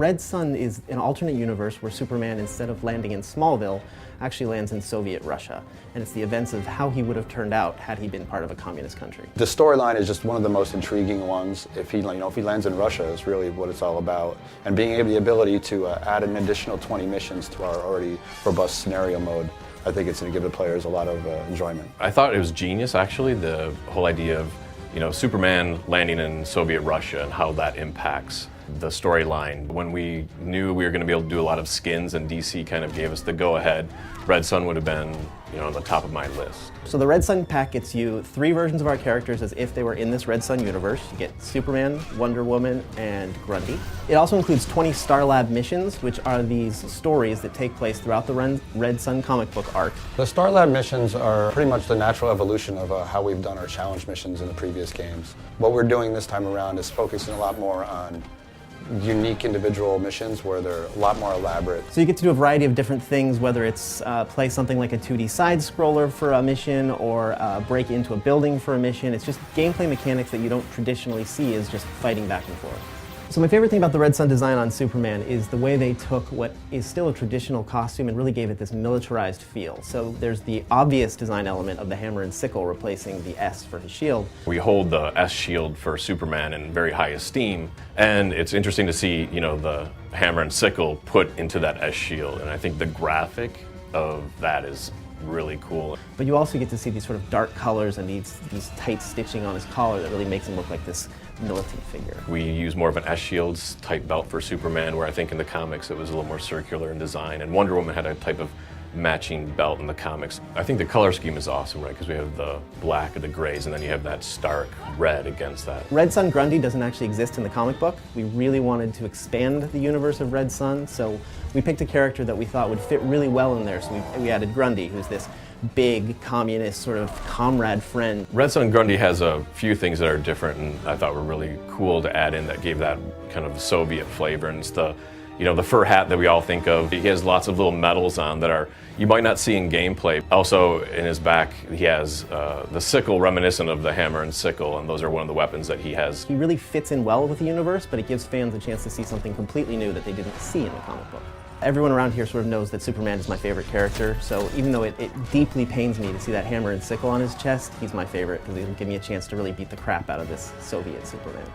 Red Sun is an alternate universe where Superman, instead of landing in Smallville, actually lands in Soviet Russia. And it's the events of how he would have turned out had he been part of a communist country. The storyline is just one of the most intriguing ones. If he lands in Russia, is really what it's all about. And being able the ability to add an additional 20 missions to our already robust scenario mode, I think it's going to give the players a lot of enjoyment. I thought it was genius, actually, the whole idea of Superman landing in Soviet Russia and how that impacts the storyline. When we knew we were going to be able to do a lot of skins and DC kind of gave us the go-ahead, Red Sun would have been on the top of my list. So the Red Sun pack gets you 3 versions of our characters as if they were in this Red Sun universe. You get Superman, Wonder Woman, and Grundy. It also includes 20 Star Lab missions, which are these stories that take place throughout the Red Sun comic book arc. The Star Lab missions are pretty much the natural evolution of how we've done our challenge missions in the previous games. What we're doing this time around is focusing a lot more on unique individual missions where they're a lot more elaborate. So you get to do a variety of different things, whether it's play something like a 2D side-scroller for a mission or break into a building for a mission. It's just gameplay mechanics that you don't traditionally see as just fighting back and forth. So my favorite thing about the Red Sun design on Superman is the way they took what is still a traditional costume and really gave it this militarized feel. So there's the obvious design element of the hammer and sickle replacing the S for his shield. We hold the S shield for Superman in very high esteem, and it's interesting to see, the hammer and sickle put into that S shield, and I think the graphic of that is really cool. But you also get to see these sort of dark colors and these tight stitching on his collar that really makes him look like this militant figure. We use more of an S-Shields type belt for Superman, where I think in the comics it was a little more circular in design, and Wonder Woman had a type of matching belt in the comics. I think the color scheme is awesome, right? Because we have the black and the grays, and then you have that stark red against that. Red Sun Grundy doesn't actually exist in the comic book. We really wanted to expand the universe of Red Sun, so we picked a character that we thought would fit really well in there. So we added Grundy, who's this big communist sort of comrade friend. Red Sun Grundy has a few things that are different and I thought were really cool to add in that gave that kind of Soviet flavor. And it's the fur hat that we all think of. He has lots of little medals on that you might not see in gameplay. Also in his back he has the sickle reminiscent of the hammer and sickle, and those are one of the weapons that he has. He really fits in well with the universe, but it gives fans a chance to see something completely new that they didn't see in the comic book. Everyone around here sort of knows that Superman is my favorite character, so even though it deeply pains me to see that hammer and sickle on his chest, he's my favorite because he'll give me a chance to really beat the crap out of this Soviet Superman.